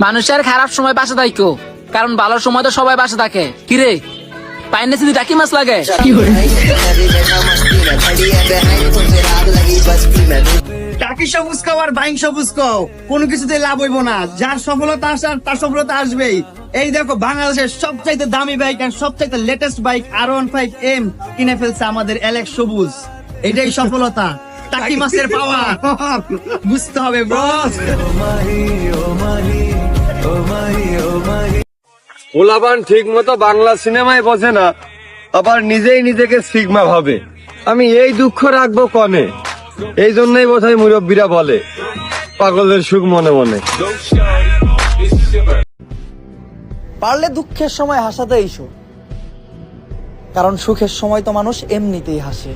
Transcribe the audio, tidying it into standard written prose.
মানুষের খারাপ সময় পাশে থাকো, কারণ ভালো সময় তো সবাই পাশে থাকে। কিরে পাইনে যদি টাকি মাছ লাগে। টাকি সবুজ খাও আর বাইং সবুজ খাও, কোনো কিছুতে লাভ হইব না। যার সফলতা আসার তার সফলতা আসবেই। এই দেখো বাংলাদেশের সবচাইতে দামি বাইক আর সবচাইতে লেটেস্ট বাইক R15M কিনে ফেলছে আমাদের এলেক্স সবুজ। এটাই সফলতা, টাকি মাছের পাওয়া বুঝতে হবে ব্রো। পোলাপান ঠিক মতো বাংলা সিনেমায় বোঝে না, আবার নিজেই নিজেকে সিগমা ভাবে। আমি এই দুঃখ রাখবো কনে? এই জন্যই বোধহয় মুরব্বীরা বলে পাগলের সুখ মনে মনে। পারলে দুঃখের সময় হাসাতে এসো, কারণ সুখের সময় তো মানুষ এমনিতেই হাসে।